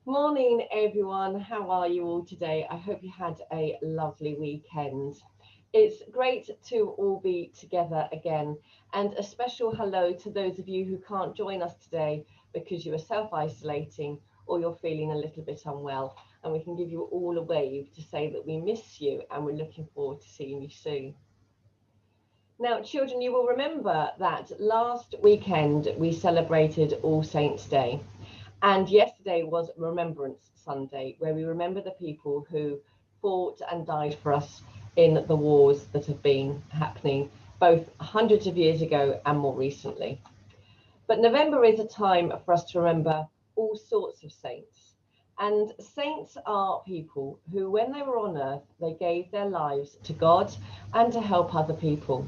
Morning, everyone. How are you all today? I hope you had a lovely weekend. It's great to all be together again, and a special hello to those of you who can't join us today because you are self-isolating or you're feeling a little bit unwell. And we can give you all a wave to say that we miss you and we're looking forward to seeing you soon. Now, children, you will remember that last weekend we celebrated All Saints' Day. And yesterday was Remembrance Sunday, where we remember the people who fought and died for us in the wars that have been happening both hundreds of years ago and more recently. But November is a time for us to remember all sorts of saints. And saints are people who, when they were on earth, they gave their lives to God and to help other people.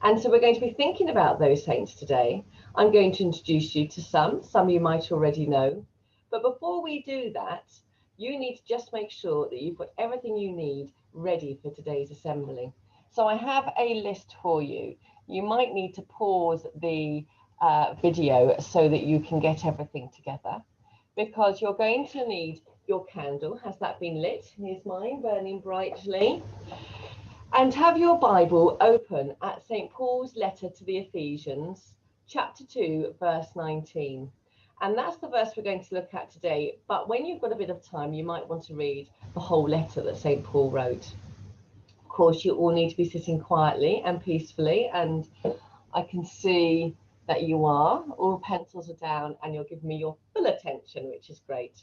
And so we're going to be thinking about those saints today. I'm going to introduce you to some you might already know. But before we do that, you need to just make sure that you've got everything you need ready for today's assembly. So I have a list for you. You might need to pause the video so that you can get everything together, because you're going to need your candle. Has that been lit? Here's mine burning brightly. And have your Bible open at St. Paul's letter to the Ephesians, chapter 2, verse 19. And that's the verse we're going to look at today. But when you've got a bit of time, you might want to read the whole letter that St. Paul wrote. Of course, you all need to be sitting quietly and peacefully. And I can see that you are. All pencils are down and you're giving me your full attention, which is great.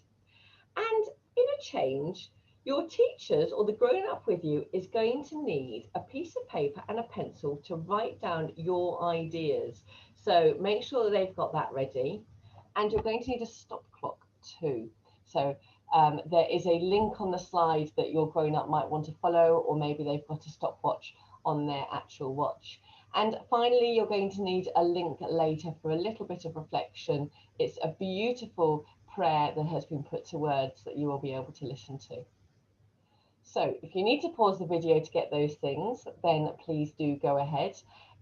And in a change, your teachers or the grown up with you is going to need a piece of paper and a pencil to write down your ideas. So make sure that they've got that ready. And you're going to need a stop clock too. So there is a link on the slide that your grown up might want to follow, or maybe they've got a stopwatch on their actual watch. And finally, you're going to need a link later for a little bit of reflection. It's a beautiful prayer that has been put to words that you will be able to listen to. So if you need to pause the video to get those things, then please do go ahead.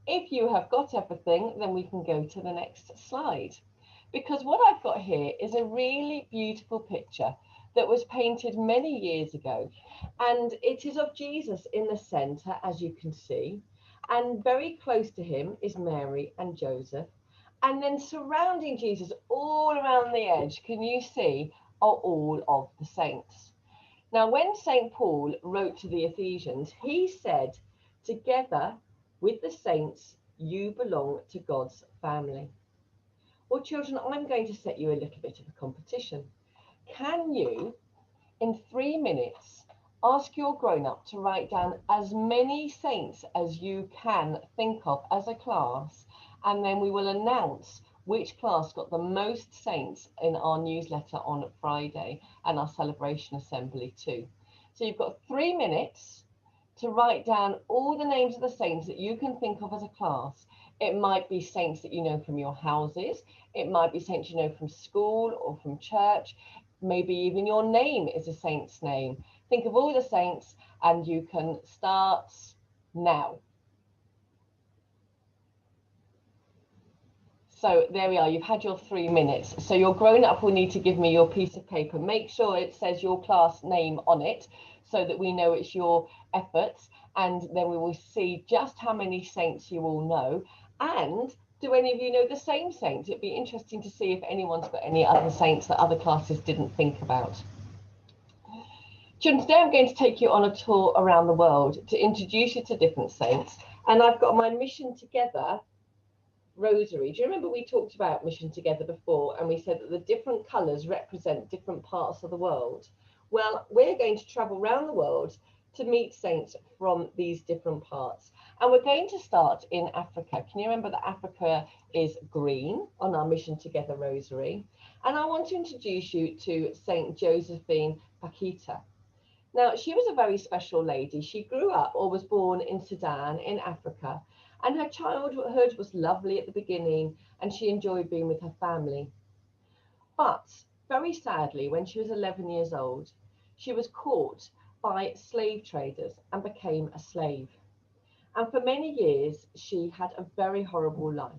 If you have got everything, then we can go to the next slide. Because what I've got here is a really beautiful picture that was painted many years ago. And it is of Jesus in the centre, as you can see. And very close to him is Mary and Joseph. And then surrounding Jesus, all around the edge, can you see, are all of the saints. Now, when St. Paul wrote to the Ephesians, he said, together with the saints, you belong to God's family. Well, children, I'm going to set you a little bit of a competition. Can you, in 3 minutes, ask your grown-up to write down as many saints as you can think of as a class, and then we will announce which class got the most saints in our newsletter on Friday and our celebration assembly too. So you've got 3 minutes to write down all the names of the saints that you can think of as a class. It might be saints that you know from your houses. It might be saints you know from school or from church. Maybe even your name is a saint's name. Think of all the saints and you can start now. So there we are, you've had your 3 minutes. So your grown-up will need to give me your piece of paper. Make sure it says your class name on it so that we know it's your efforts, and then we will see just how many saints you all know. And do any of you know the same saints? It'd be interesting to see if anyone's got any other saints that other classes didn't think about. Children, today I'm going to take you on a tour around the world to introduce you to different saints. And I've got my Mission Together rosary. Do you remember we talked about Mission Together before, and we said that the different colours represent different parts of the world? Well, we're going to travel around the world to meet saints from these different parts. And we're going to start in Africa. Can you remember that Africa is green on our Mission Together rosary? And I want to introduce you to Saint Josephine Bakita. Now, she was a very special lady. She grew up or was born in Sudan in Africa. And her childhood was lovely at the beginning, and she enjoyed being with her family. But very sadly, when she was 11 years old, she was caught by slave traders and became a slave. And for many years, she had a very horrible life.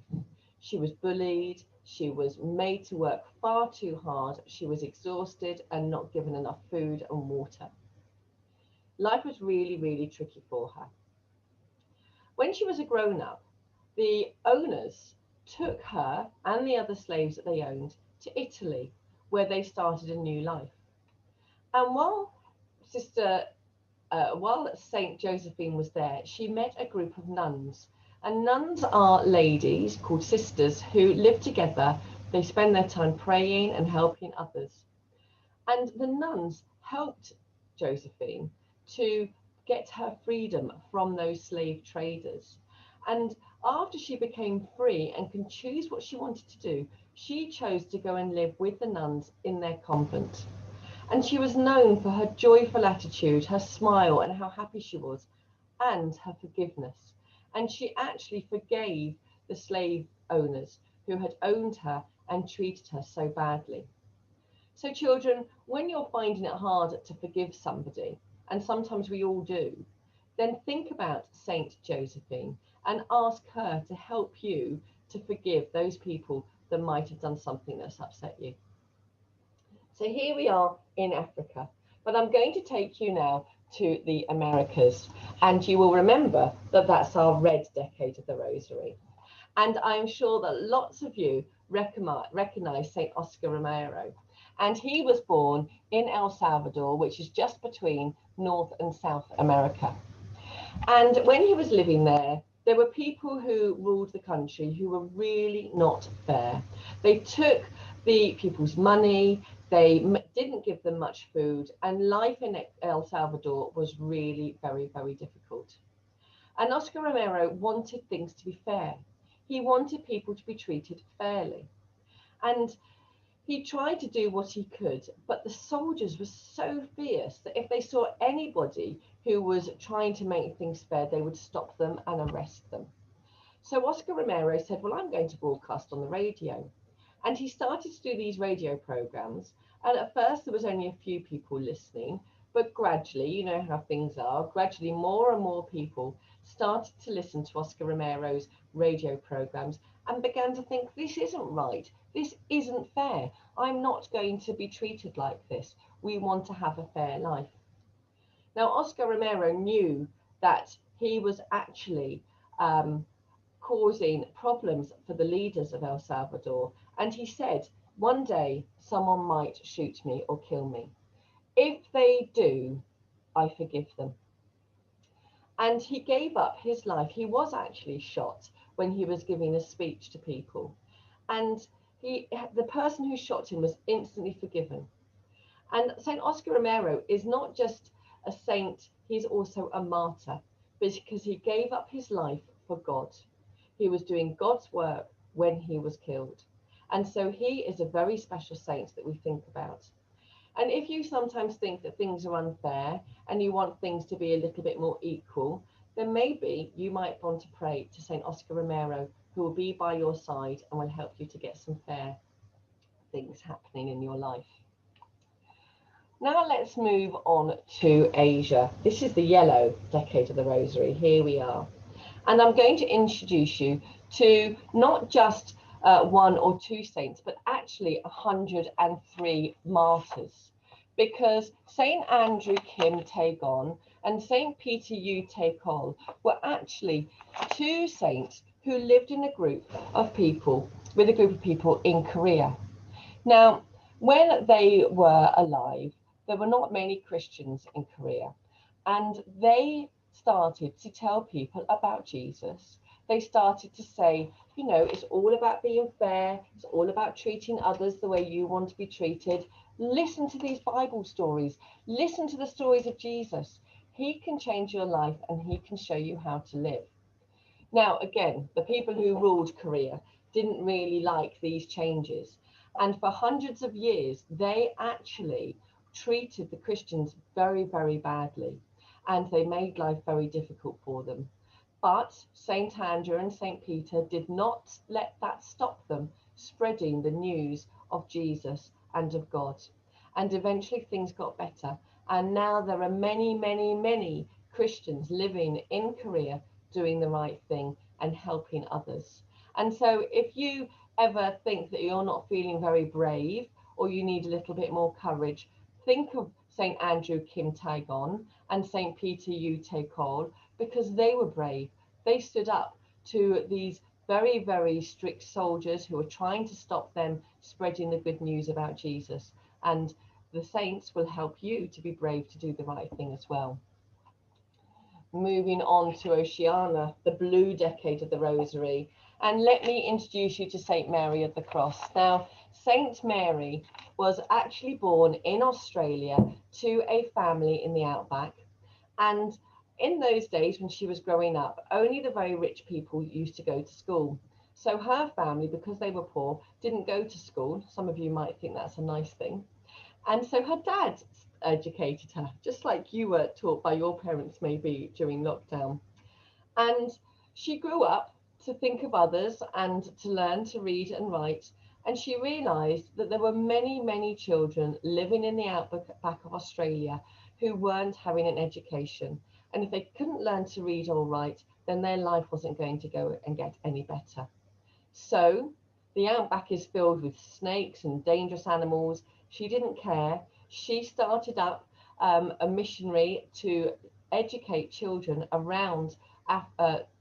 She was bullied, She was made to work far too hard. She was exhausted and not given enough food and water. Life was really, really tricky for her. When she was a grown-up, the owners took her and the other slaves that they owned to Italy, where they started a new life. And while Saint Josephine was there, she met a group of nuns. And nuns are ladies called sisters who live together. They spend their time praying and helping others. And the nuns helped Josephine to get her freedom from those slave traders. And after she became free and can choose what she wanted to do, she chose to go and live with the nuns in their convent. And she was known for her joyful attitude, her smile, and how happy she was, and her forgiveness. And she actually forgave the slave owners who had owned her and treated her so badly. So children, when you're finding it hard to forgive somebody, and sometimes we all do, then think about Saint Josephine and ask her to help you to forgive those people that might have done something that's upset you. So here we are in Africa, but I'm going to take you now to the Americas, and you will remember that that's our red decade of the Rosary. And I'm sure that lots of you recognize Saint Oscar Romero. And he was born in El Salvador, which is just between North and South America. And when he was living there, there were people who ruled the country who were really not fair. They took the people's money, they didn't give them much food, and life in El Salvador was really very, very difficult. And Oscar Romero wanted things to be fair. He wanted people to be treated fairly. And he tried to do what he could, but the soldiers were so fierce that if they saw anybody who was trying to make things fair, they would stop them and arrest them. So Oscar Romero said, well, I'm going to broadcast on the radio. And he started to do these radio programs. And at first there was only a few people listening, but gradually, you know how things are, gradually more and more people started to listen to Oscar Romero's radio programs and began to think, this isn't right. This isn't fair. I'm not going to be treated like this. We want to have a fair life. Now, Oscar Romero knew that he was actually causing problems for the leaders of El Salvador. And he said, one day someone might shoot me or kill me. If they do, I forgive them. And he gave up his life. He was actually shot when he was giving a speech to people. And the person who shot him was instantly forgiven. And Saint Oscar Romero is not just a saint, he's also a martyr, because he gave up his life for God. He was doing God's work when he was killed. And so he is a very special saint that we think about. And if you sometimes think that things are unfair and you want things to be a little bit more equal, then maybe you might want to pray to Saint Oscar Romero, who will be by your side and will help you to get some fair things happening in your life. Now let's move on to Asia. This is the yellow decade of the Rosary. Here we are. And I'm going to introduce you to not just one or two saints, but actually 103 martyrs. Because Saint Andrew Kim Taegon and Saint Peter Yu Taekol were actually two saints who lived in a group of people, in Korea. Now, when they were alive, there were not many Christians in Korea, and they started to tell people about Jesus. They started to say, you know, it's all about being fair. It's all about treating others the way you want to be treated. Listen to these Bible stories. Listen to the stories of Jesus. He can change your life and he can show you how to live. Now, again, the people who ruled Korea didn't really like these changes. And for hundreds of years, they actually treated the Christians very, very badly. And they made life very difficult for them. But Saint Andrew and Saint Peter did not let that stop them spreading the news of Jesus and of God. And eventually things got better. And now there are many, many, many Christians living in Korea doing the right thing and helping others. And so if you ever think that you're not feeling very brave or you need a little bit more courage, think of St. Andrew Kim Taegon and St. Peter Yu Tae Kol, because they were brave. They stood up to these very, very strict soldiers who were trying to stop them spreading the good news about Jesus. And the saints will help you to be brave to do the right thing as well. Moving on to Oceania, the blue decade of the Rosary. And let me introduce you to St. Mary of the Cross. Now, St. Mary was actually born in Australia to a family in the outback. And in those days when she was growing up, only the very rich people used to go to school. So her family, because they were poor, didn't go to school. Some of you might think that's a nice thing. And so her dad educated her, just like you were taught by your parents maybe during lockdown. And she grew up to think of others and to learn to read and write. And she realised that there were many, many children living in the outback of Australia who weren't having an education. And if they couldn't learn to read or write, then their life wasn't going to go and get any better. So the outback is filled with snakes and dangerous animals. She didn't care. She started up a missionary to educate children around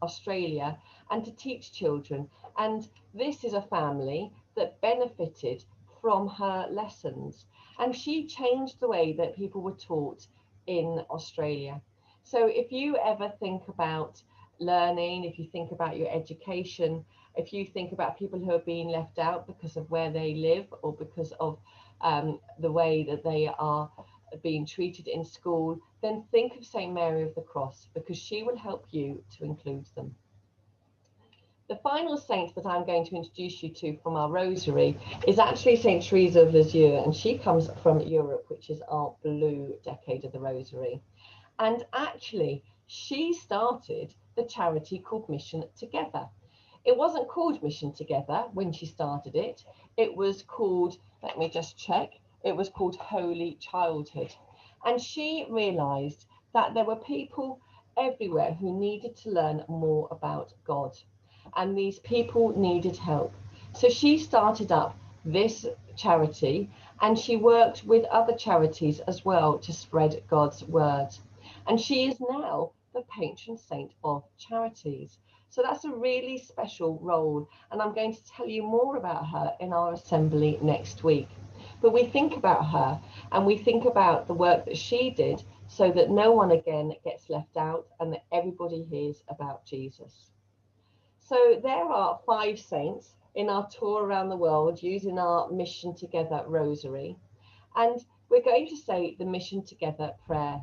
Australia and to teach children. And this is a family that benefited from her lessons. And she changed the way that people were taught in Australia. So if you ever think about learning, if you think about your education, if you think about people who are being left out because of where they live or because of the way that they are being treated in school, then think of St. Mary of the Cross, because she will help you to include them. The final saint that I'm going to introduce you to from our rosary is actually St. Teresa of Lisieux, and she comes from Europe, which is our blue decade of the rosary. And actually, she started the charity called Mission Together. It wasn't called Mission Together when she started it. It was called, let me just check, it was called Holy Childhood. And she realised that there were people everywhere who needed to learn more about God. And these people needed help. So she started up this charity, and she worked with other charities as well to spread God's word. And she is now the patron saint of charities. So that's a really special role. And I'm going to tell you more about her in our assembly next week. But we think about her and we think about the work that she did so that no one again gets left out and that everybody hears about Jesus. So there are 5 saints in our tour around the world using our Mission Together rosary. And we're going to say the Mission Together prayer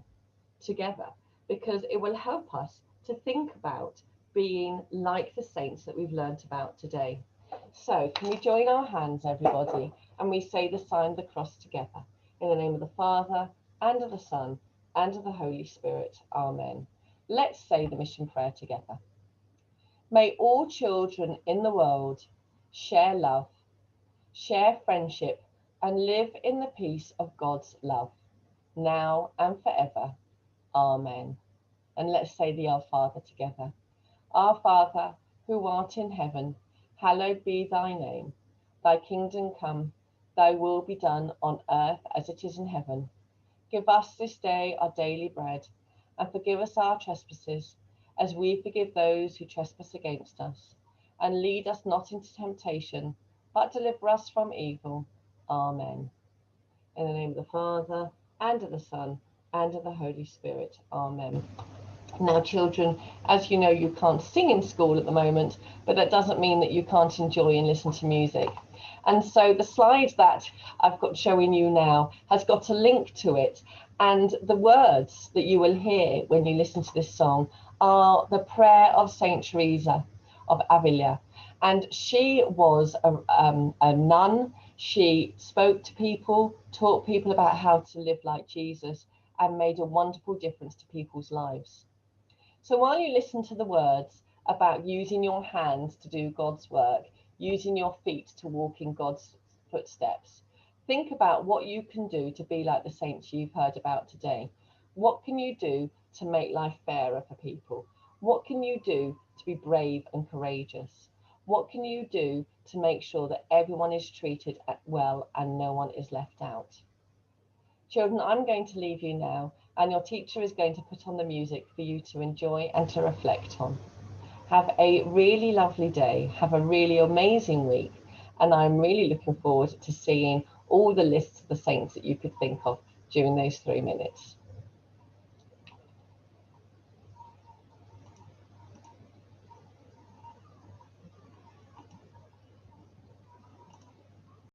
together, because it will help us to think about being like the saints that we've learnt about today. So can we join our hands, everybody, and we say the sign of the cross together? In the name of the Father, and of the Son, and of the Holy Spirit. Amen. Let's say the mission prayer together. May all children in the world share love, share friendship, and live in the peace of God's love, now and forever. Amen. And let's say the Our Father together. Our Father, who art in heaven, hallowed be thy name. Thy kingdom come, thy will be done on earth as it is in heaven. Give us this day our daily bread, and forgive us our trespasses, as we forgive those who trespass against us. And lead us not into temptation, but deliver us from evil. Amen. In the name of the Father, and of the Son, and of the Holy Spirit. Amen. Now, children, as you know, you can't sing in school at the moment, but that doesn't mean that you can't enjoy and listen to music. And so the slide that I've got showing you now has got a link to it. And the words that you will hear when you listen to this song are the prayer of St. Teresa of Avila. And she was a nun. She spoke to people, taught people about how to live like Jesus, and made a wonderful difference to people's lives. So while you listen to the words about using your hands to do God's work, using your feet to walk in God's footsteps, think about what you can do to be like the saints you've heard about today. What can you do to make life fairer for people? What can you do to be brave and courageous? What can you do to make sure that everyone is treated well and no one is left out. Children, I'm going to leave you now, and your teacher is going to put on the music for you to enjoy and to reflect on. Have a really lovely day. Have a really amazing week. And I'm really looking forward to seeing all the lists of the saints that you could think of during those 3 minutes.